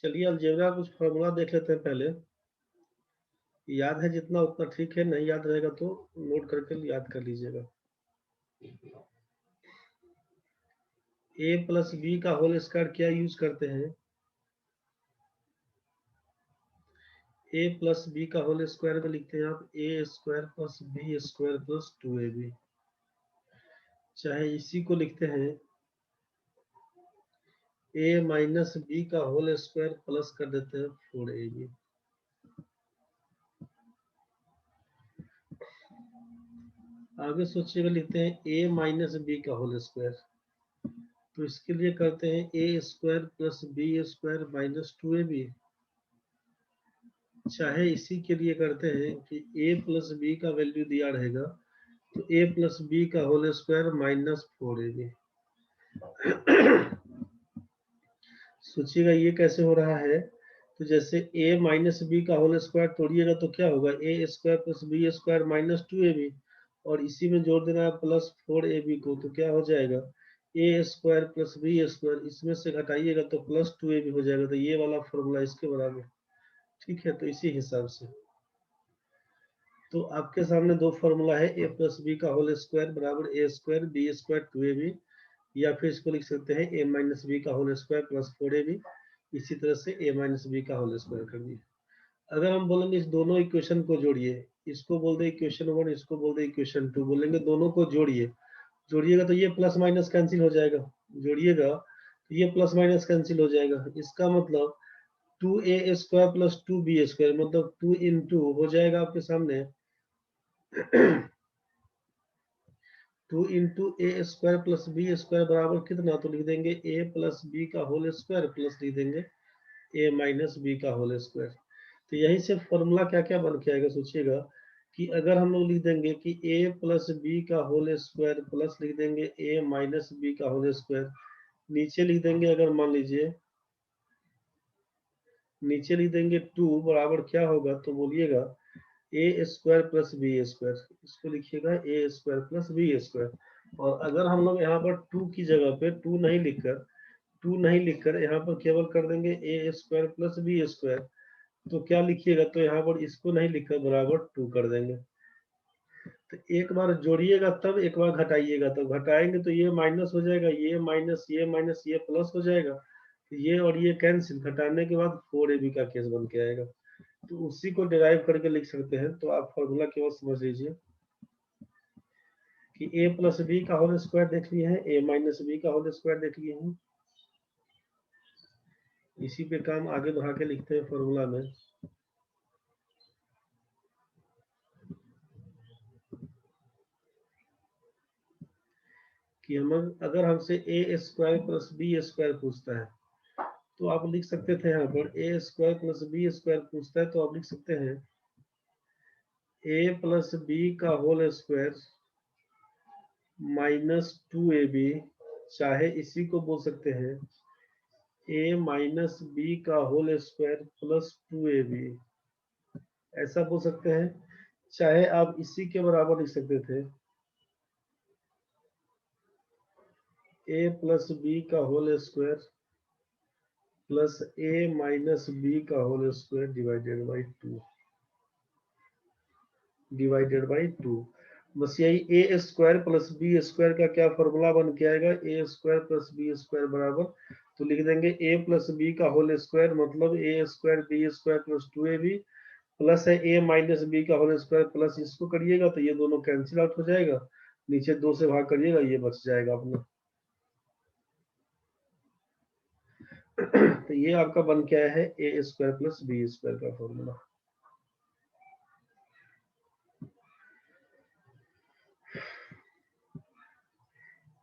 चलिए अलजेब्रा कुछ फॉर्मूला देख लेते हैं पहले। याद है जितना उतना ठीक है, नहीं याद रहेगा तो नोट करके याद कर लीजिएगा। a प्लस बी का होल स्क्वायर क्या यूज करते हैं? a प्लस बी का होल स्क्वायर में लिखते हैं आप A square plus B square plus 2ab। चाहे इसी को लिखते हैं a माइनस बी का होल स्क्वायर प्लस कर देते हैं 4ab। आगे सोचिएगा, लिखते हैं a माइनस बी का होल स्क्वायर, तो इसके लिए करते हैं A square plus B square minus 2ab। चाहे इसी के लिए करते हैं कि a प्लस बी का वैल्यू दिया रहेगा तो a प्लस बी का होल स्क्वायर माइनस 4ab। सोचिएगा ये कैसे हो रहा है, तो जैसे a माइनस बी का होल स्क्वायर तोड़िएगा तो क्या होगा, A square plus B square minus 2ab, और इसी में जोड़ देना है प्लस 4ab को, तो क्या हो जाएगा A square plus B square, इसमें से घटाइएगा तो प्लस 2ab हो जाएगा। तो ये वाला फॉर्मूला इसके बराबर, ठीक है। तो इसी हिसाब से तो आपके सामने दो फॉर्मूला है, ए प्लस बी का होल स्क्वायर बराबर ए स्क्वायर बी स्क्वायर 2ab, या फिर इसको लिख सकते हैं ए माइनस बी का होल स्क्वायर प्लस 4ab। इसी तरह से ए माइनस बी का होल स्क्वायर कर दिए। अगर हम बोलेंगे इस दोनों इक्वेशन को जोड़िए, इसको बोल दे इक्वेशन 1, इसको बोल दे इक्वेशन 2, बोलेंगे दोनों को जोड़िए, जोड़िएगा तो ये प्लस माइनस कैंसिल हो जाएगा, जोड़िएगा तो ये प्लस माइनस कैंसिल हो जाएगा। इसका मतलब 2a square plus 2b square, मतलब 2 इंटू हो जाएगा आपके सामने 2 into A square plus B square बराबर कितना, तो लिख देंगे ए प्लस बी का होल स्क्वायर प्लस लिख देंगे ए माइनस बी का होल स्क्वायर। तो यहीं से फॉर्मूला क्या क्या बन के आएगा, सोचिएगा कि अगर हम लोग लिख देंगे कि a प्लस बी का होल स्क्वायर प्लस लिख देंगे a माइनस बी का होल स्क्वायर, नीचे लिख देंगे, अगर मान लीजिए नीचे लिख देंगे 2 बराबर क्या होगा, तो बोलिएगा ए स्क्वायर प्लस बी स्क्वायर, इसको लिखिएगा ए स्क्वायर प्लस बी स्क्वायर। और अगर हम लोग यहाँ पर 2 की जगह पे 2 नहीं लिखकर यहाँ पर केवल कर देंगे ए स्क्वायर प्लस बी स्क्वायर, तो क्या लिखिएगा, तो यहाँ पर इसको नहीं लिखकर बराबर 2 कर देंगे। तो एक बार जोड़िएगा तब एक बार घटाइएगा, तो घटाएंगे तो ये माइनस हो जाएगा, ये माइनस ये प्लस हो जाएगा, तो ये और ये कैंसिल, घटाने के बाद 4ab का केस बन के आएगा। तो उसी को डिराइव करके लिख सकते हैं। तो आप फॉर्मूला केवल समझ लीजिए कि a प्लस बी का होल स्क्वायर देख लिए हैं, a माइनस बी का होल स्क्वायर देख लिए हैं। इसी पे काम आगे बढ़ा के लिखते हैं फॉर्मूला में कि हम अगर हमसे ए स्क्वायर प्लस बी स्क्वायर पूछता है तो आप लिख सकते थे, यहाँ पर ए स्क्वायर प्लस बी स्क्वायर पूछता है तो आप लिख सकते हैं ए प्लस बी का होल स्क्वायर माइनस 2ab, चाहे इसी को बोल सकते हैं ए माइनस बी का होल स्क्वायर प्लस 2ab, ऐसा बोल सकते हैं। चाहे आप इसी के बराबर लिख सकते थे ए प्लस बी का whole square plus A minus B का होल स्क्वायर डिवाइडेड बाई 2। बस यही A square plus B square का क्या फॉर्मूला बन के आएगा, A square plus B square बराबर, तो लिख देंगे ए प्लस बी का होल स्क्वायर मतलब A square B square plus 2ab, plus है ए माइनस बी का होल स्क्वायर प्लस इसको करिएगा तो ये दोनों कैंसिल आउट हो जाएगा, नीचे 2 से भाग करिएगा ये बच जाएगा अपना। तो ये आपका बन के आया है A square plus B square का फॉर्मूला।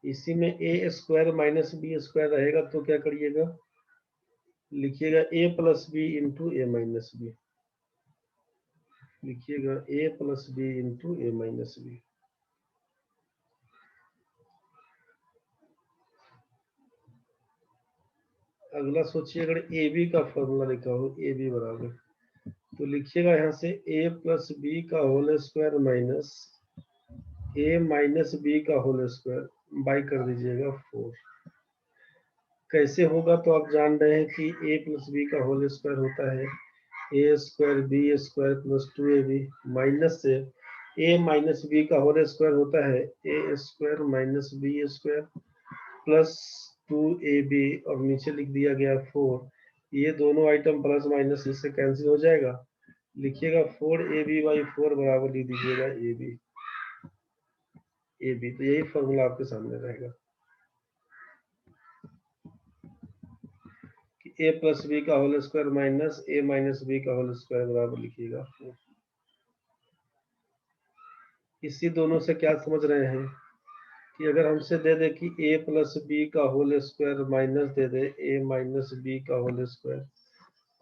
इसी में ए स्क्वायर माइनस बी स्क्वायर रहेगा तो क्या करिएगा, लिखिएगा A plus B into A minus B, लिखिएगा A plus B into A minus B. अगला सोचिए, अगर ए बी का फॉर्मूला लिखा हो ए बी बराबर, तो लिखिएगा यहाँ से ए प्लस बी का होल स्क्वायर माइनस ए माइनस बी का होल स्क्वायर बाई कर दीजिएगा 4। कैसे होगा तो आप जान रहे हैं कि a प्लस बी का होल स्क्वायर होता है A square B square plus 2ab minus से a माइनस बी का होल स्क्वायर होता है A square minus B square plus 2ab और नीचे लिख दिया गया 4। ये दोनों आइटम प्लस माइनस इससे कैंसिल हो जाएगा। लिखिएगा 4ab/4 बराबर लिख दीजिएगा ab। तो यही फॉर्मूला आपके सामने रहेगा कि a प्लस बी का whole square minus a minus B का होल स्क्वायर बराबर लिखिएगा 4। इसी दोनों से क्या समझ रहे हैं कि अगर हमसे दे दे कि a प्लस बी का होल स्क्वायर माइनस दे दे a माइनस बी का होल स्क्वायर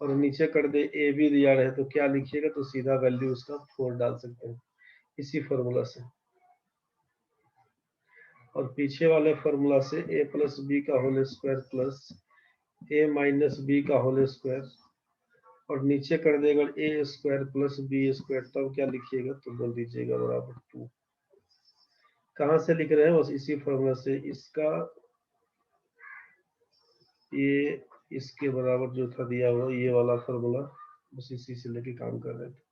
और नीचे कर दे ए बी दिया रहे तो क्या लिखिएगा तो सीधा वैल्यू उसका 4 डाल सकते हैं इसी फॉर्मूला से। और पीछे वाले फॉर्मूला से a प्लस बी का whole square plus a minus B का होल स्क्वायर और नीचे कर देगा a square plus B square तब क्या लिखिएगा तो बोल दीजिएगा बराबर 2। कहाँ से लिख रहे हैं बस इसी फॉर्मूला से इसका ये इसके बराबर जो था दिया हुआ ये वाला फॉर्मूला बस इसी से लेके काम कर रहे थे।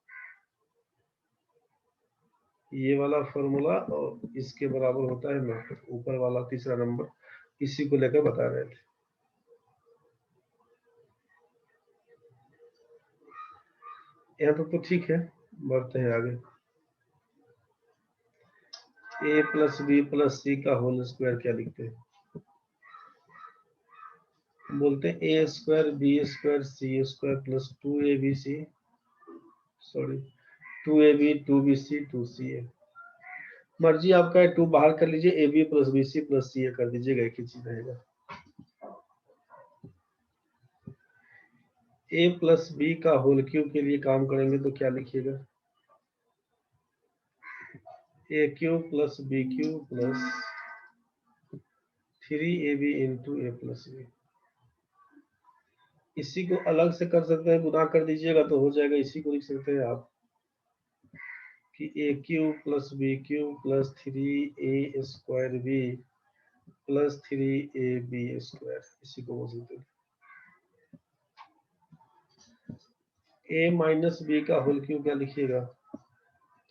ये वाला फॉर्मूला और इसके बराबर होता है मेथड ऊपर वाला तीसरा नंबर इसी को लेकर बता रहे थे। यहाँ तक तो ठीक है बढ़ते हैं आगे। a plus B plus C का होल स्क्वायर क्या लिखते हैं बोलते हैं A square B square C square plus 2abc sorry 2ab 2bc 2ca। मर्जी आपका है 2 बाहर कर लीजिए A B plus B C plus C A कर दीजिएगा एक ही चीज रहेगा। ए प्लस बी का होल क्यूब के लिए काम करेंगे तो क्या लिखिएगा A cube plus B cube plus 3ab into A plus B. इसी को अलग से कर सकते हैं गुना कर दीजिएगा तो हो जाएगा। इसी को लिख सकते हैं आप कि A cube plus B cube plus 3a square B plus 3ab square इसी को बोल सकते हैं। ए माइनस बी का होल क्यूब क्या लिखिएगा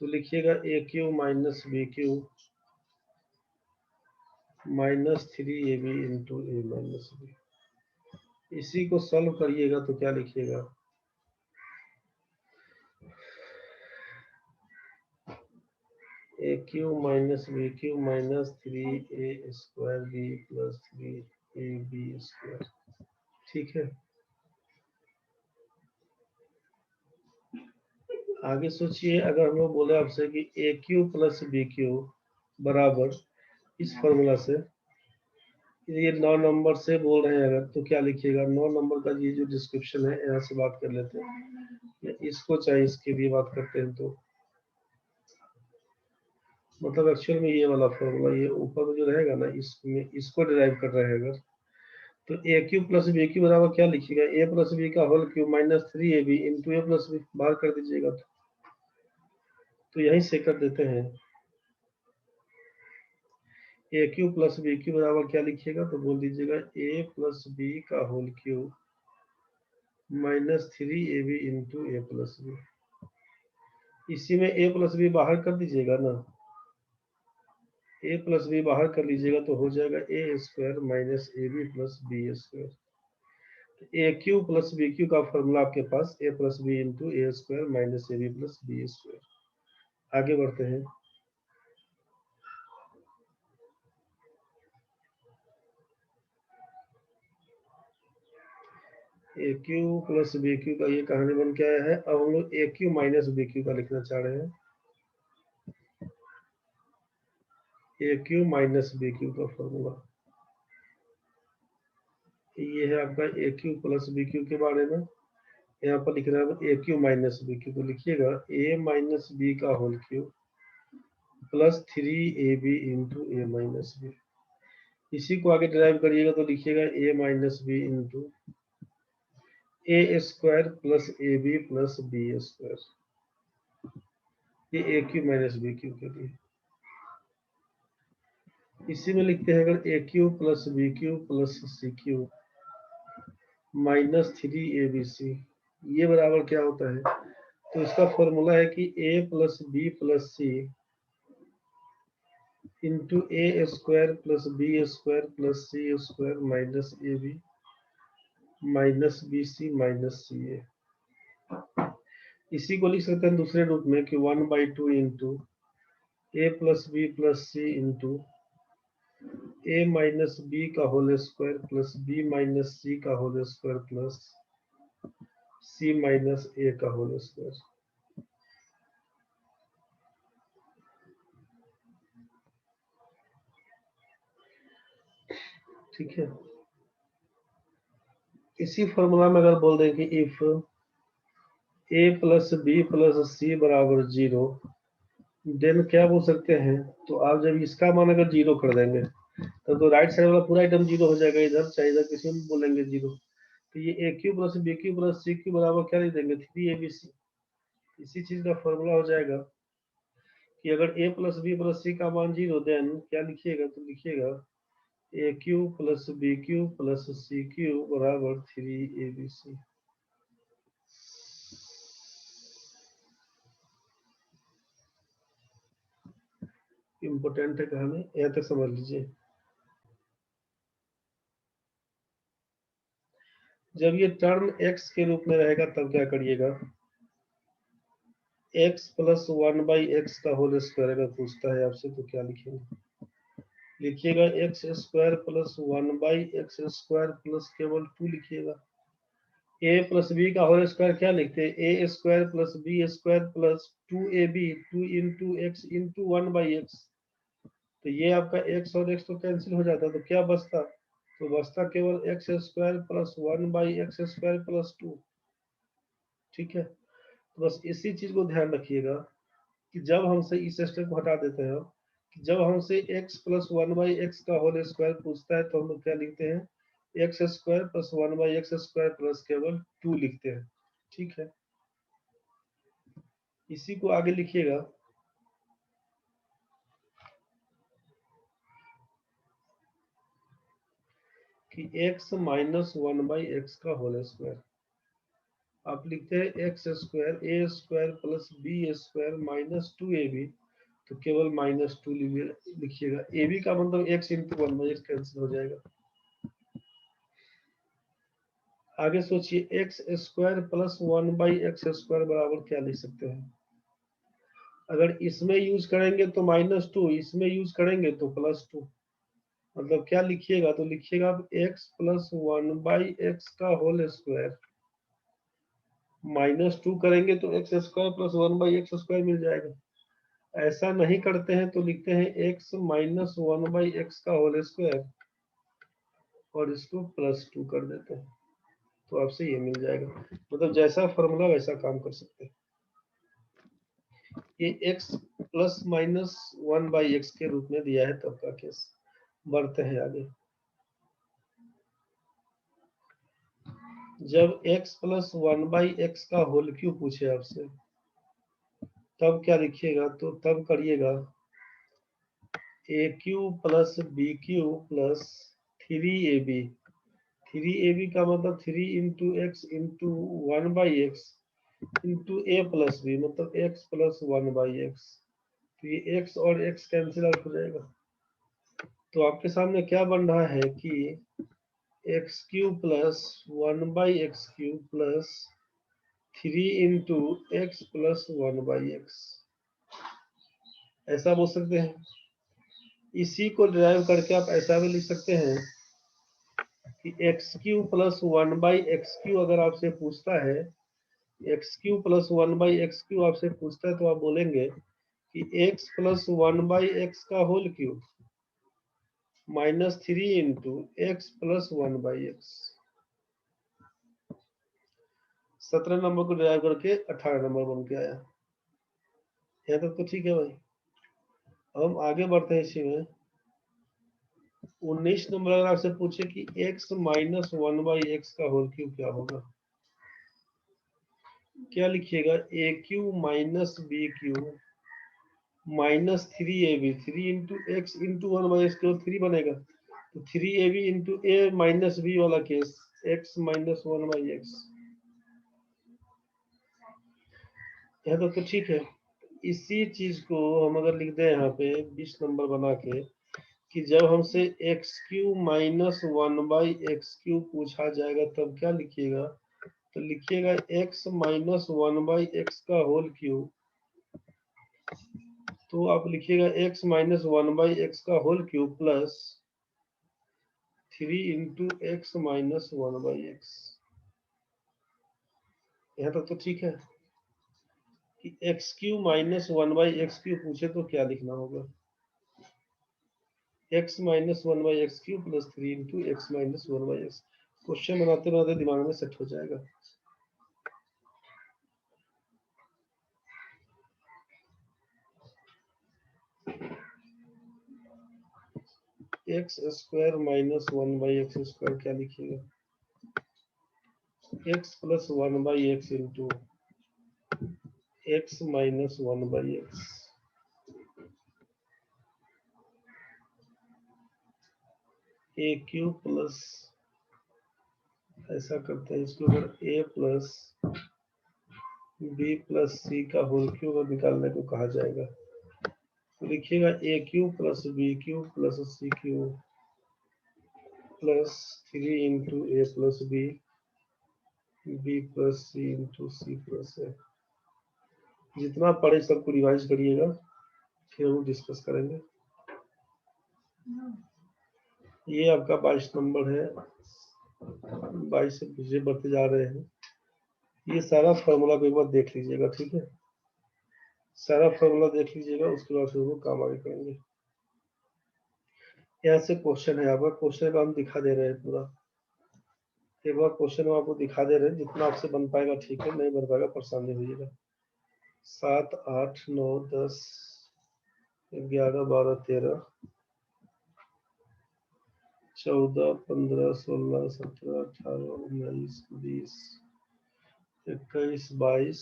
तो लिखिएगा A cube minus B cube minus 3ab into A minus B. इसी को सॉल्व करिएगा तो क्या लिखिएगा A cube minus B cube minus 3a square B plus 3ab square. ठीक है आगे सोचिए अगर हम लोग बोले आपसे कि A cube plus B cube बराबर इस फॉर्मूला से ये 9 नंबर से बोल रहे हैं अगर तो क्या लिखिएगा 9 नंबर का ये जो डिस्क्रिप्शन है यहाँ से बात कर लेते हैं इसको चाहे इसके लिए बात करते हैं तो मतलब एक्चुअल में ये वाला फॉर्मूला ये ऊपर में जो रहेगा ना इसमें इसको डिराइव कर रहे हैं अगर तो A cube plus B cube बराबर क्या लिखिएगा ए प्लस बी का whole cube minus 3ab into A plus B बाहर कर दीजिएगा तो यहीं से कर देते हैं A cube plus B cube बराबर क्या लिखिएगा तो बोल दीजिएगा ए प्लस बी का whole cube minus 3ab into A plus B. इसी में ए प्लस बी बाहर कर दीजिएगा ना ए प्लस बी बाहर कर लीजिएगा तो हो जाएगा A square minus A B plus B square. A cube plus B cube का फॉर्मूला आपके पास A plus B into A square minus A B plus B square. आगे बढ़ते हैं A cube plus B cube का ये कहानी बन के आया है। अब हम लोग A cube minus B cube का लिखना चाह रहे हैं। A cube minus B cube का फॉर्मूला ये है आपका A cube plus B cube के बारे में। यहाँ पर लिख रहा है A cube minus B cube तो लिखिएगा ए माइनस बी का whole cube plus 3ab into A minus B. इसी को आगे ड्राइव करिएगा तो लिखिएगा A minus B into A square plus A B plus B square. ये A cube minus B cube के लिए। इसी में लिखते हैं अगर A cube plus B cube plus C cube minus 3abc, ये बराबर क्या होता है? तो इसका फॉर्मूला है कि a plus B plus C into A square plus B square plus C square minus A B minus B C minus C A. इसी को लिख सकते हैं दूसरे रूप में कि 1/2 into A plus B plus C into A minus B का whole square plus B minus C का whole square plus C minus A का होल स्क्वायर। ठीक है, इसी फॉर्मूला में अगर बोल दें कि if A plus B plus C बराबर 0, देन क्या बोल सकते हैं? तो आप जब इसका मान अगर 0 कर देंगे तो राइट साइड वाला पूरा आइटम 0 हो जाएगा, इधर चाहे इधर किसी में बोलेंगे 0। तो ये A cube plus B cube plus C cube बराबर क्या लिख देंगे? 3abc। इसी चीज का फॉर्मूला हो जाएगा कि अगर a plus B plus C का मान 0, देन क्या लिखिएगा? तो लिखिएगा A cube plus B cube plus C cube बराबर 3abc। इम्पोर्टेंट है कहानी, यहाँ तक समझ लीजिए। जब ये टर्म x के रूप में रहेगा तब क्या करिएगा? x प्लस 1/x का होल स्क्वायर अगर पूछता है आपसे तो क्या लिखेंगे? लिखिएगा X square plus 1/x square plus केवल 2 लिखिएगा। a प्लस बी का होल स्क्वायर क्या लिखते हैं? A square plus B square plus 2ab 2 into x into 1/x। तो ये आपका x और x तो कैंसिल हो जाता, तो क्या बचता? तो बचता केवल x square plus 1/x square plus 2। ठीक है, तो बस इसी चीज को ध्यान रखिएगा कि जब हमसे इस स्टेप को हटा देते हैं, कि जब हमसे x प्लस 1/x का होल स्क्वायर पूछता है तो हम लोग क्या लिखते हैं? X square plus 1/x square plus केवल 2 लिखते हैं। ठीक है, इसी को आगे लिखिएगा कि x माइनस 1/x का होल स्क्वायर आप लिखते हैं X square A square plus B square minus 2ab, तो केवल माइनस 2 लिखिएगा। ए बी का मतलब x इंटू 1/x कैंसिल हो जाएगा। आगे सोचिए x square plus 1/x square बराबर क्या लिख सकते हैं? अगर इसमें यूज करेंगे तो -2, इसमें यूज करेंगे तो +2। मतलब क्या लिखिएगा? तो लिखिएगा आप x प्लस 1/x का होल स्क्वायर -2 करेंगे तो X square plus 1/x square मिल जाएगा। ऐसा नहीं करते हैं तो लिखते हैं x माइनस 1/x का होल स्क्वायर और इसको +2 कर देते हैं, तो आपसे ये मिल जाएगा। मतलब जैसा फॉर्मूला वैसा काम कर सकते हैं। ये x प्लस माइनस 1/x के रूप में दिया है तब का केस। बढ़ते हैं आगे। जब x प्लस 1/x का होल क्यूब पूछे आपसे तब क्या लिखिएगा? तो तब करिएगा A cube plus B cube plus 3ab। 3ab का मतलब 3 into x into 1/x into A plus B मतलब x प्लस 1/x। तो ये x और x कैंसिल आउट हो जाएगा। तो आपके सामने क्या बन रहा है कि x cube plus 1/x cube plus 3 into x plus 1/x, ऐसा बोल सकते हैं। इसी को ड्राइव करके आप ऐसा भी लिख सकते हैं कि x Q plus 1/x Q अगर आपसे पूछता है, x Q plus 1/x Q आपसे पूछता है तो आप बोलेंगे कि x प्लस 1/x का whole cube -3 into x plus 1/x। 17 number को ड्राइव करके 18 नंबर बन के आया। यहाँ तक तो ठीक है भाई। हम आगे बढ़ते हैं इसी में। 19 नंबर अगर आपसे पूछे कि x माइनस 1/x का होल क्यूब क्या होगा, क्या लिखिएगा? A cube minus B cube minus 3ab 3 into x into 1/x केवल 3 बनेगा, तो 3ab into A minus B वाला केस एक्स माइनस 1/x। यहाँ तो ठीक है। इसी चीज को हम अगर लिख दें यहाँ पे 20 नंबर बना के कि जब हमसे x³ माइनस 1/x³ पूछा जाएगा तब क्या लिखिएगा, तो लिखिएगा x माइनस 1/x का होल क्यूब। तो आप लिखिएगा x माइनस 1/x का whole cube plus 3 into x minus 1/x। यहाँ तक तो ठीक है कि x³ माइनस 1/x³ पूछे तो क्या लिखना होगा, x minus 1/x³ plus 3 into x minus 1/x। Question बनाते बनाते दिमाग में सेट हो जाएगा। एक्स स्क्वायर माइनस 1/x² क्या लिखिएगा, x plus 1/x into x minus 1/x। ए क्यूब प्लस, ऐसा करते हैं इसको, अगर a plus B plus C का होल क्यूब निकालने को कहा जाएगा तो लिखिएगा a³ plus b³ plus c³ plus 3 into A plus B plus C into C plus A. जितना पढ़े सबको रिवाइज करिएगा, फिर हम डिस्कस करेंगे। ये आपका 22 नंबर है, 22 से पीछे बढ़ते जा रहे हैं। ये सारा फॉर्मूला को एक बार देख लीजिएगा, ठीक है, सारा फॉर्मूला देख लीजिएगा, उसके बाद फिर वो काम आगे करेंगे। यहाँ से क्वेश्चन है आपका, क्वेश्चन का हम दिखा दे रहे हैं पूरा, एक बार क्वेश्चन हम आपको दिखा दे रहे हैं, जितना आपसे बन पाएगा ठीक है, नहीं बन पाएगा परेशान नहीं होइएगा। 7, 8, 9, 10, 11, 12, 13, 14, 15, 16, 17, 18, 19, 20, 21, 22,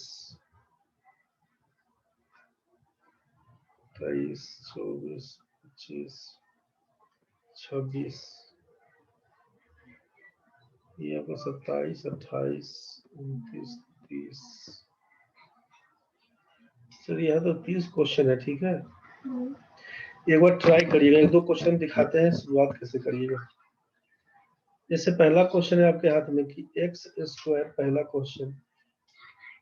23, 24, 25, 26, ये आपका 27, 28, 29, 30। चलिए यहाँ तो 30 क्वेश्चन है, ठीक है। एक बार ट्राई करिएगा, एक दो क्वेश्चन दिखाते हैं, शुरुआत कैसे करिएगा। जैसे पहला क्वेश्चन है आपके हाथ में कि x² पहला क्वेश्चन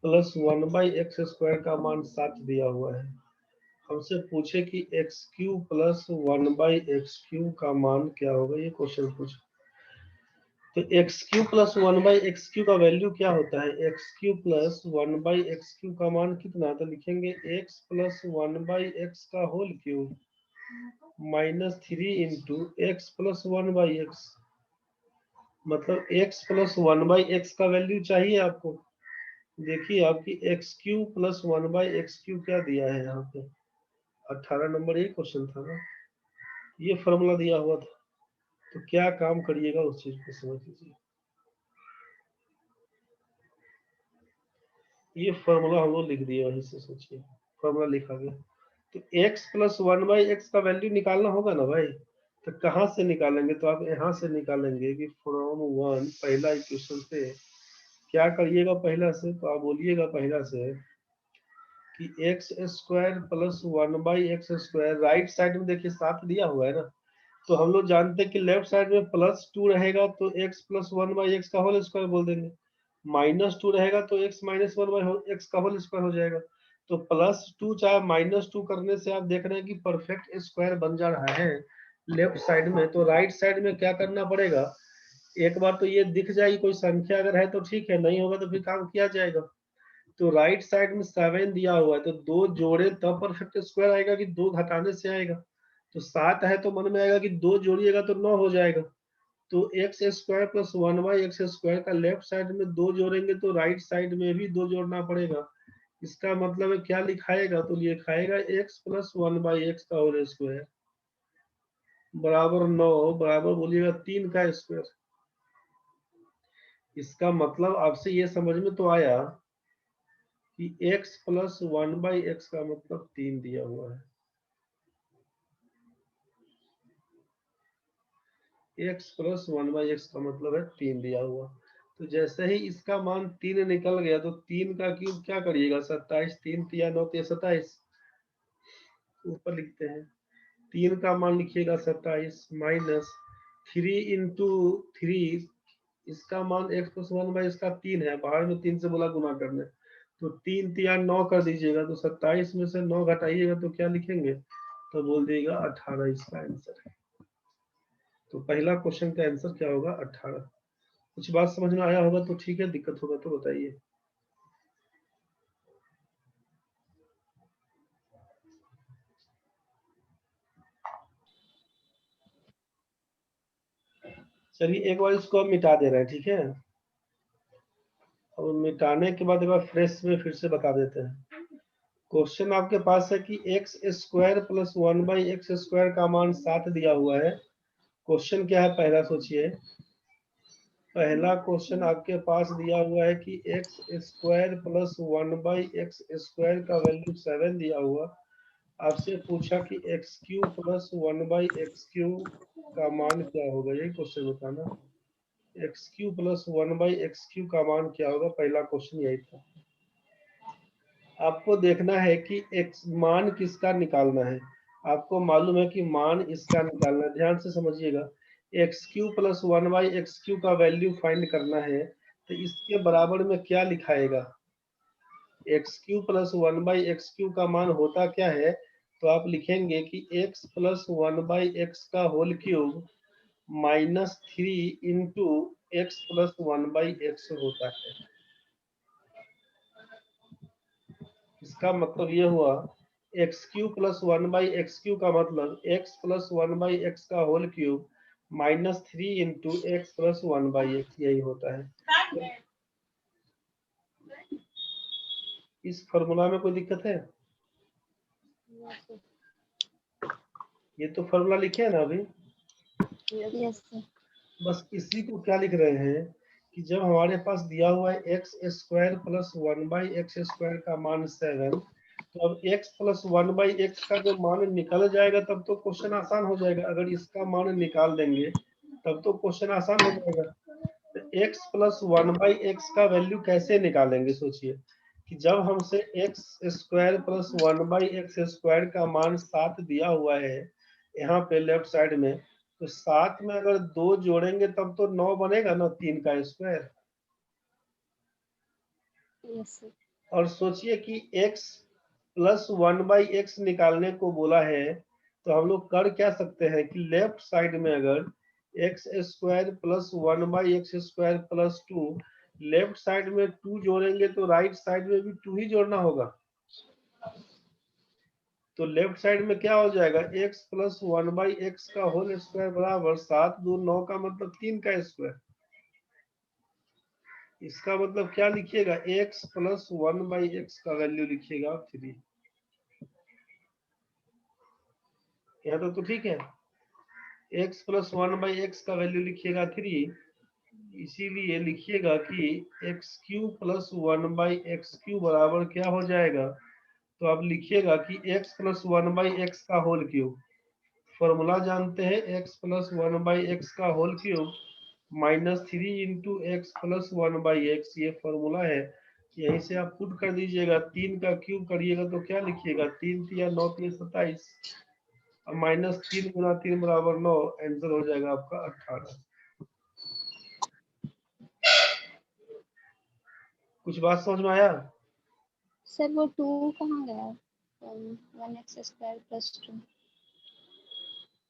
प्लस 1/x² का मान 7 दिया हुआ है। हमसे पूछे कि x³ प्लस 1/x³ का मान क्या होगा, ये क्वेश्चन पूछे। तो x³ प्लस 1/x³ का वैल्यू क्या होता है, x³ प्लस 1/x³ का मान कितना, तो लिखेंगे x प्लस 1/x का whole cube minus 3 into x plus 1/x। मतलब x प्लस 1/x का वैल्यू चाहिए आपको। देखिए आपकी x³ प्लस 1/x³ क्या दिया है यहाँ पे, 18 नंबर ये क्वेश्चन था ना, ये फॉर्मूला दिया हुआ था। तो क्या काम करिएगा उस चीज को समझ लीजिए। ये फॉर्मूला हम लोग लिख दिए, वहीं से सोचिए फॉर्मूला लिखा गया। तो x प्लस 1/x का वैल्यू निकालना होगा ना भाई, तो कहाँ से निकालेंगे, तो आप यहाँ से निकालेंगे कि फ्रॉम 1 पहला इक्वेशन से क्या करिएगा, पहला से तो आप बोलिएगा पहला से कि x² plus 1/x², right side में देखिए 7 दिया हुआ है ना, तो हम लोग जानते हैं कि लेफ्ट साइड में +2 रहेगा तो x प्लस 1/x का होल स्क्वायर बोल देंगे, -2 रहेगा तो x माइनस 1/x का होल स्क्वायर हो जाएगा। तो +2 चाहे -2 करने से आप देख रहे हैं कि परफेक्ट स्क्वायर बन जा रहा है लेफ्ट साइड में। तो राइट साइड में क्या करना पड़ेगा, एक बार तो ये दिख जाएगी कोई संख्या अगर है तो ठीक है, नहीं होगा तो फिर काम किया जाएगा। तो राइट साइड में 7 दिया हुआ है, तो 2 जोड़े तब परफेक्ट स्क्वायर आएगा कि 2 घटाने से आएगा। तो 7 है तो मन में आएगा कि 2 जोड़िएगा तो 9 हो जाएगा। तो x² प्लस 1/x² का लेफ्ट साइड में 2 जोड़ेंगे तो राइट साइड में भी 2 जोड़ना पड़ेगा। इसका मतलब है क्या लिखाएगा, तो लिखाएगा x प्लस 1/x का होल स्क्वायर बराबर 9 बराबर बोलिएगा 3 का स्क्वायर। इसका मतलब आपसे ये समझ में तो आया कि x प्लस 1/x का मतलब 3 दिया हुआ है। x प्लस 1/x का मतलब है 3 दिया हुआ। तो जैसे ही इसका मान 3 निकल गया तो 3 का क्यूब क्या करिएगा, 27, 3 या 9 27, ऊपर लिखते हैं। 3 का मान लिखिएगा 27 माइनस 3 इंटू 3, इसका मान x प्लस 1/, इसका 3 है, बाहर में 3 से बोला गुना करने, तो 3 या 9 कर दीजिएगा, तो 27 में से 9 घटाइएगा तो क्या लिखेंगे, तो बोल दिएगा 18 इसका आंसर है। तो पहला क्वेश्चन का आंसर क्या होगा, 18। कुछ बात समझ में आया होगा तो ठीक है, दिक्कत होगा तो बताइए। चलिए एक बार इसको हम मिटा दे रहे हैं, ठीक है। अब मिटाने के बाद एक बार फ्रेश में फिर से बता देते हैं। क्वेश्चन आपके पास है कि x square plus 1/x square का मान 7 दिया हुआ है। क्वेश्चन क्या है पहला सोचिए। पहला क्वेश्चन आपके पास दिया हुआ है कि x square plus 1/x square का वैल्यू 7 दिया हुआ। आपसे पूछा कि एक्स क्यू प्लस 1/x³ का मान क्या होगा, यही क्वेश्चन बताना। एक्स क्यू प्लस 1/x³ का मान क्या होगा, पहला क्वेश्चन यही था। आपको देखना है कि एक्स मान किसका निकालना है। आपको मालूम है कि मान इसका निकालना है, ध्यान से समझिएगा। x³ प्लस 1/x³ का वैल्यू फाइंड करना है, तो इसके बराबर में क्या लिखाएगा, x³ प्लस 1/x³ का मान होता क्या है, तो आप लिखेंगे कि x प्लस 1/x का whole cube minus 3 into x plus 1/x होता है। इसका मतलब ये हुआ x³ प्लस 1/x³ का मतलब x प्लस 1/x का whole cube minus 3 into x plus 1/x, यही होता है। इस फॉर्मूला में कोई दिक्कत है? ये तो फॉर्मूला लिखे है ना अभी। Yes sir. बस इसी को क्या लिख रहे हैं कि जब हमारे पास दिया हुआ है x square plus 1/x square का मान 7, तो अब x प्लस 1/x का जो मान निकल जाएगा तब तो क्वेश्चन आसान हो जाएगा। अगर इसका मान निकाल देंगे तब तो क्वेश्चन आसान हो जाएगा। तो x प्लस 1/x का वैल्यू कैसे निकालेंगे, सोचिए कि जब हमसे x square plus 1/x square का मान 7 दिया हुआ है यहाँ पे लेफ्ट साइड में, तो 7 में अगर 2 जोड़ेंगे तब तो 9 बनेगा ना, 3 का स्क्वायर। Yes sir. और सोचिए कि x प्लस 1/x निकालने को बोला है, तो हम लोग कर क्या सकते हैं कि लेफ्ट साइड में अगर x square plus 1/x square plus 2, left side में 2 जोड़ेंगे तो राइट साइड में भी 2 ही जोड़ना होगा। तो लेफ्ट साइड में क्या हो जाएगा, x प्लस 1/x का होल स्क्वायर बराबर 7 2 9 का मतलब 3 का स्क्वायर। इसका मतलब क्या लिखिएगा, x प्लस 1/x का वैल्यू लिखिएगा 3। यहाँ तो ठीक है। x प्लस 1/x का वैल्यू लिखिएगा 3, इसीलिए लिखिएगा कि x³ प्लस 1/x³ बराबर क्या हो जाएगा, तो आप लिखिएगा कि x प्लस 1/x का होल क्यूब, फॉर्मूला जानते हैं, x प्लस 1/x का whole cube minus 3 into x plus 1/x, ये फॉर्मूला है। यहीं से आप पुट कर दीजिएगा, 3 का क्यूब करिएगा तो क्या लिखिएगा, 3 या 9 27, अब माइनस 3 गुना 3 बराबर 9, आंसर हो जाएगा आपका 18। कुछ बात समझ में आया? सर वो 2 कहाँ गया? 1x square plus 2।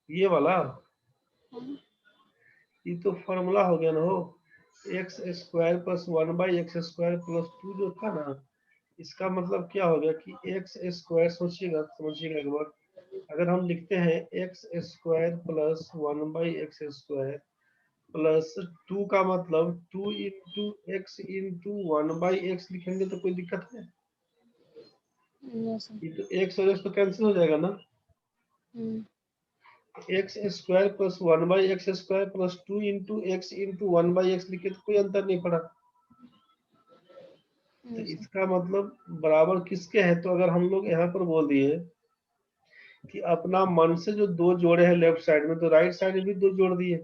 ये वाला, हाँ। ये तो फॉर्मूला हो गया ना हो, x square plus 1/x square plus 2 जो था ना, इसका मतलब क्या हो गया कि एक्स स्क्वायर, सोचिएगा समझिएगा एक बार, अगर हम लिखते हैं X square plus 1/x square plus 2 का मतलब 2 इंटू एक्स इंटू 1/x लिखेंगे तो कोई दिक्कत है? Yes sir. ये तो एक्स और एक्स तो कैंसिल हो जाएगा ना। X square plus 1/x square plus 2 into x into 1/x लिखे तो कोई अंतर नहीं पड़ा। तो इसका मतलब बराबर किसके है, तो अगर हम लोग यहाँ पर बोल दिए कि अपना मन से जो 2 जोड़े हैं लेफ्ट साइड में, तो राइट साइड में भी 2 जोड़ दिए।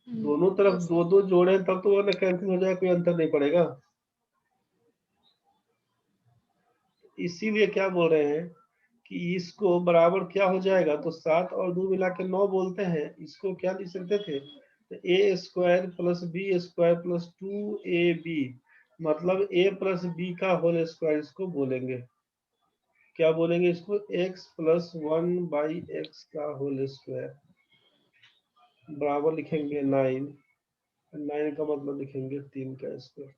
दोनों तरफ yes, दो दो जोड़े तब तो वो कैंसिल हो जाएगा, कोई अंतर नहीं पड़ेगा। इसीलिए क्या बोल रहे हैं कि इसको बराबर क्या हो जाएगा, तो 7 और 2 मिला के 9 बोलते हैं। इसको क्या लिख सकते थे, तो A square plus B square plus 2ab, मतलब a प्लस बी का होल स्क्वायर इसको बोलेंगे। क्या बोलेंगे इसको, x प्लस 1/x का होल स्क्वायर बराबर लिखेंगे 9। 9 का मतलब लिखेंगे 3 का स्क्वायर।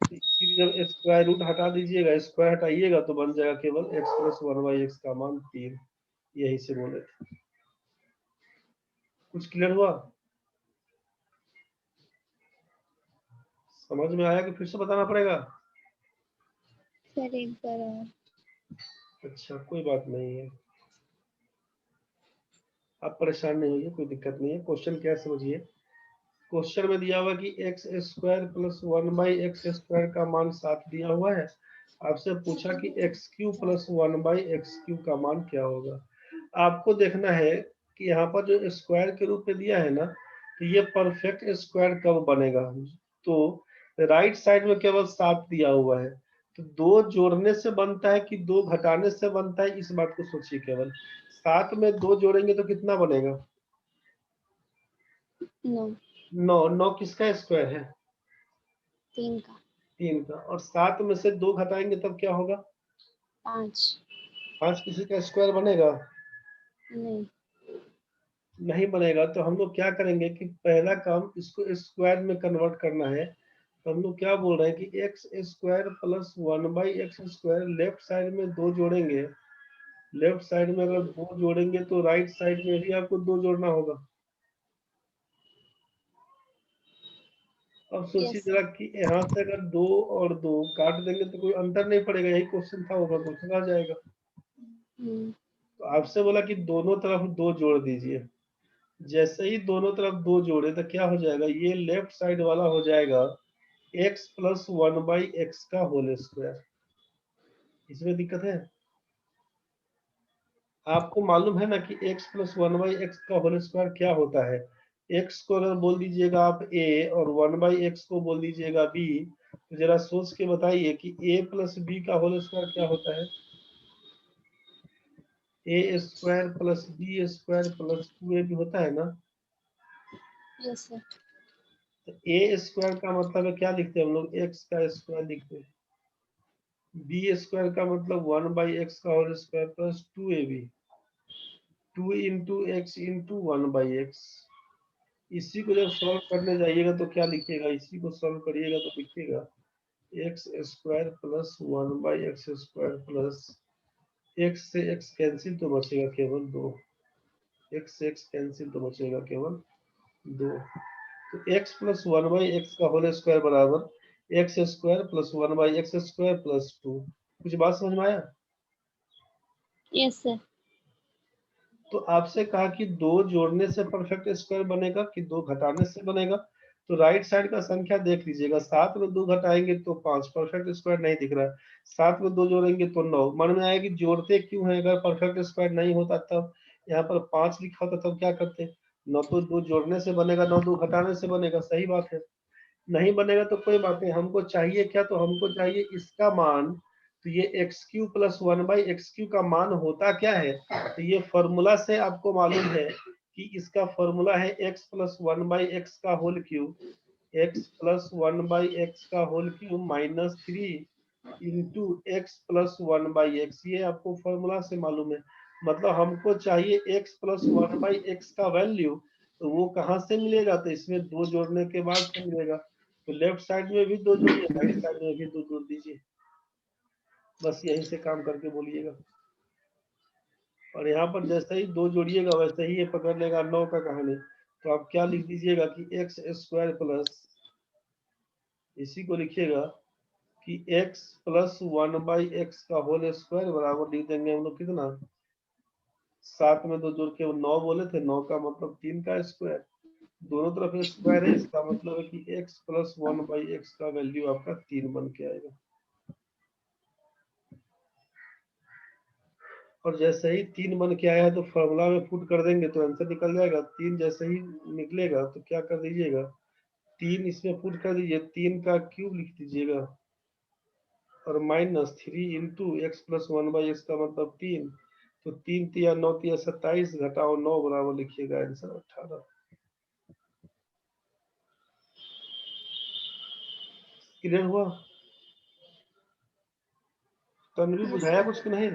जब स्क्वायर रूट हटा दीजिएगा, स्क्वायर हटाइएगा तो बन जाएगा केवल x प्लस 1/x का मान 3। यही से बोले थे। कुछ क्लियर हुआ, समझ में आया कि फिर से बताना पड़ेगा? सर एक बार और। अच्छा कोई बात नहीं है, आप परेशान नहीं होइए, कोई दिक्कत नहीं है। क्वेश्चन क्या समझिए, क्वेश्चन में दिया हुआ कि x square plus 1/x square का मान 7 दिया हुआ है। आपसे पूछा कि x Q plus 1/x Q का मान क्या होगा। आपको देखना है कि यहाँ पर जो स्क्वायर के रूप में दिया है ना, तो ये परफेक्ट स्क्वायर कब बनेगा। तो राइट साइड में केवल 7 दिया हुआ है, तो 2 जोड़ने से बनता है कि 2 घटाने से बनता है, इस बात को सोचिए। केवल 7 में 2 जोड़ेंगे तो कितना बनेगा, 9, 9। 9 किसका स्क्वायर है, 3 का, 3 का। और 7 में से 2 घटाएंगे तब क्या होगा, 5, 5 किसी का स्क्वायर बनेगा, नहीं, नहीं बनेगा। तो हम लोग क्या करेंगे कि पहला काम इसको स्क्वायर में कन्वर्ट करना है। तो हम लोग क्या बोल रहे हैं कि x square plus 1/x square left side में 2 जोड़ेंगे। लेफ्ट साइड में अगर 2 जोड़ेंगे तो राइट साइड में भी आपको 2 जोड़ना होगा। अब सोचिए यस जरा सर। कि यहाँ से अगर 2 और 2 काट देंगे तो कोई अंतर नहीं पड़ेगा, यही क्वेश्चन था, ऊपर क्वेश्चन आ जाएगा। तो आपसे बोला कि दोनों तरफ 2 जोड़ दीजिए। जैसे ही दोनों तरफ 2 जोड़े तो क्या हो जाएगा, ये लेफ्ट साइड वाला हो जाएगा x प्लस 1/x का होल स्क्वायर। इसमें दिक्कत है, आपको मालूम है ना कि x प्लस 1/x का होल स्क्वायर क्या होता है। x को अगर बोल दीजिएगा आप a और 1/x को बोल दीजिएगा b, तो जरा सोच के बताइए कि a प्लस b का होल स्क्वायर क्या होता है, a square plus b square plus 2ab होता है ना। Yes sir. तो a स्क्वायर का मतलब है क्या लिखते हैं हम लोग, x का स्क्वायर लिखते हैं। बी स्क्वायर का मतलब 1/x का whole square plus 2ab, 2 into x into 1/x। इसी को जब सॉल्व करने जाइएगा तो क्या लिखिएगा, इसी को सॉल्व करिएगा तो लिखिएगा X square plus 1/x square plus x से एक्स कैंसिल तो बचेगा केवल 2, एक्स से एक्स कैंसिल तो बचेगा केवल 2। तो x प्लस 1/x का होल स्क्वायर बराबर x square plus 1/x square plus 2। कुछ बात समझ में आया। Yes sir. तो आपसे कहा कि 2 जोड़ने से परफेक्ट स्क्वायर बनेगा कि 2 घटाने से बनेगा। तो राइट साइड का संख्या देख लीजिएगा, 7 में 2 घटाएंगे तो 5, परफेक्ट स्क्वायर नहीं दिख रहा है। 7 में 2 जोड़ेंगे तो 9। मन में आया कि जोड़ते क्यों है, अगर परफेक्ट स्क्वायर नहीं होता तब यहाँ पर 5 लिखा होता तब क्या करते। 9 तो 2 जोड़ने से बनेगा, 9 2 घटाने से बनेगा, सही बात है। नहीं बनेगा तो कोई बात नहीं, हमको चाहिए क्या, तो हमको चाहिए इसका मान। तो ये x Q plus 1/x Q का मान होता क्या है, तो ये फॉर्मूला से आपको मालूम है कि इसका फॉर्मूला है x प्लस 1/x का whole cube, x plus 1/x का whole cube minus 3 into x plus 1/x, ये आपको फॉर्मूला से मालूम है। मतलब हमको चाहिए x प्लस 1/x का वैल्यू, तो वो कहाँ से मिलेगा, तो इसमें 2 जोड़ने के बाद से मिलेगा। तो लेफ्ट साइड में भी 2 जोड़िए, राइट साइड में भी 2 जोड़ दीजिए, बस यहीं से काम करके बोलिएगा। और यहाँ पर जैसे ही 2 जोड़िएगा वैसे ही ये पकड़ लेगा 9 का कहानी। तो आप क्या लिख दीजिएगा कि एक्स स्क्वायर प्लस, इसी को लिखिएगा कि x प्लस 1/x का होल स्क्वायर बराबर लिख देंगे हम लोग कितना, 7 में 2 जोड़ के 9 बोले थे, 9 का मतलब 3 का स्क्वायर। दोनों तरफ स्क्वायर है, इसका मतलब है कि x प्लस 1/x का वैल्यू आपका 3 बन के आएगा। और जैसे ही 3 बन के आया है तो फॉर्मूला में पुट कर देंगे तो आंसर निकल जाएगा। 3 जैसे ही निकलेगा तो क्या कर दीजिएगा, 3 इसमें पुट कर दीजिए, 3 का क्यूब लिख दीजिएगा और -3 इंटू एक्स प्लस 1/x का मतलब 3। तो 3 तिया 9 तिया 27 घटाओ 9 बराबर लिखिएगा आंसर 18। क्लियर हुआ? तन्वी यस बुझाया सर। कुछ कि नहीं?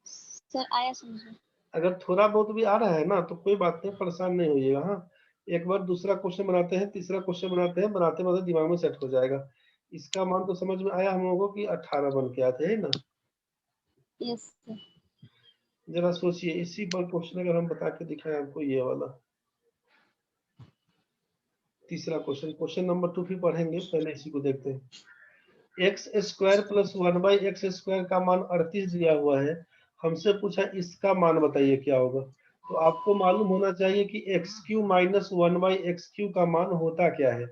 सर आया समझ में। अगर थोड़ा बहुत भी आ रहा है ना तो कोई बात नहीं, परेशान नहीं होइएगा। हाँ, एक बार दूसरा क्वेश्चन बनाते हैं, तीसरा क्वेश्चन बनाते हैं, बनाते बनाते दिमाग में सेट हो जाएगा। इसका मान तो समझ में आया हम लोगों को कि 18 बन के आते हैं ना। Yes sir. जरा सोचिए, इसी पर क्वेश्चन अगर हम बता के दिखाएं आपको, ये वाला तीसरा क्वेश्चन, क्वेश्चन नंबर 2 भी पढ़ेंगे, पहले इसी को देखते हैं। एक्स स्क्वायर प्लस 1/x² का मान 38 दिया हुआ है, हमसे पूछा इसका मान बताइए क्या होगा। तो आपको मालूम होना चाहिए कि x³ माइनस 1/x³ का मान होता क्या है।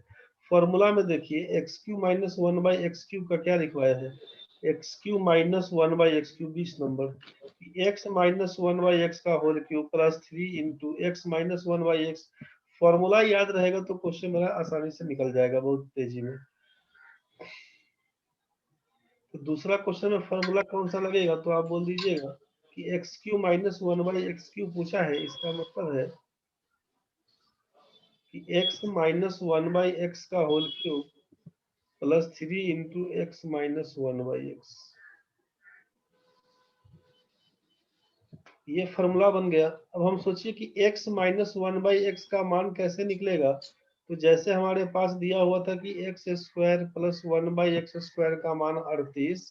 फॉर्मूला में देखिए, x³ माइनस 1/x³ का क्या लिखवाया है, x³ minus 1/x³ 20 number, x minus 1/x का whole cube plus 3 into x minus 1/x। Formula याद रहेगा तो क्वेश्चन मेरा आसानी से निकल जाएगा बहुत तेजी में। तो दूसरा क्वेश्चन में फॉर्मूला कौन सा लगेगा, तो आप बोल दीजिएगा कि x³ माइनस 1/x³ पूछा है, इसका मतलब है कि x माइनस 1/x का whole cube plus 3 into x minus 1/x। ये फॉर्मूला बन गया। अब हम सोचिए कि x माइनस 1/x का मान कैसे निकलेगा। तो जैसे हमारे पास दिया हुआ था कि x² प्लस 1/x² का मान 38,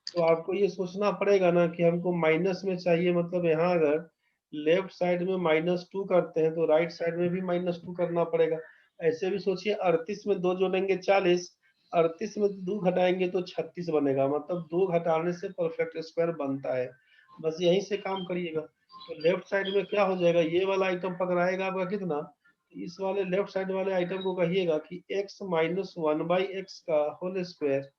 तो आपको ये सोचना पड़ेगा ना कि हमको माइनस में चाहिए, मतलब यहाँ अगर लेफ्ट साइड में -2 करते हैं तो राइट साइड में भी -2 करना पड़ेगा। ऐसे भी सोचिए, 38 में 2 जोड़ेंगे 40, 38 में 2 घटाएंगे तो 36 बनेगा, मतलब 2 घटाने से परफेक्ट स्क्वायर बनता है। बस यहीं से काम करिएगा। तो लेफ्ट साइड में क्या हो जाएगा, ये वाला आइटम पकड़ाएगा आपका कितना, इस वाले लेफ्ट साइड वाले आइटम को कहिएगा कि x माइनस 1/x का होल स्क्वायर,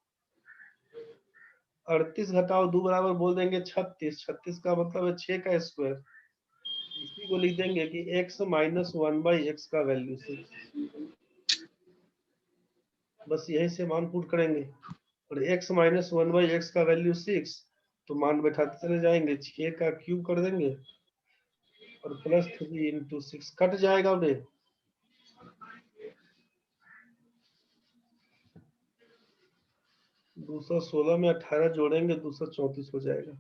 38 घटाओ 2 बराबर बोल देंगे 36, 36 का मतलब है 6 का स्क्वायर। इसी को लिख देंगे कि x माइनस 1/x का वैल्यू 6। बस यही से मान पुट करेंगे और x माइनस 1/x का वैल्यू 6, तो मान बैठाते चले जाएंगे, 6 का क्यूब कर देंगे और प्लस 3 इंटू 6 कट जाएगा उन्हें। 216 में 18 जोड़ेंगे 234 हो जाएगा।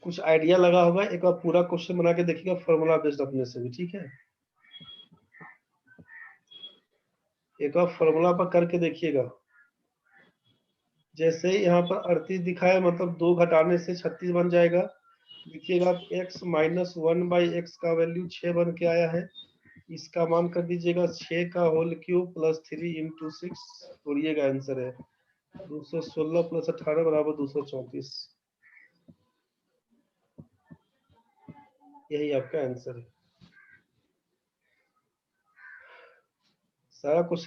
कुछ आइडिया लगा होगा, एक बार पूरा क्वेश्चन बना के देखिएगा फॉर्मूला बेस्ड अपने से भी, ठीक है। एक बार फॉर्मूला पर करके देखिएगा। जैसे ही यहाँ पर 38 दिखाया, मतलब 2 घटाने से 36 बन जाएगा। देखिएगा आप x माइनस 1/x का वैल्यू 6 बन के आया है, इसका मान कर दीजिएगा 6 का होल क्यूब प्लस 3 इंटू 6, तोड़िएगा आंसर है 216 प्लस 18 बराबर 234। यही आपका आंसर है। सारा क्वेश्चन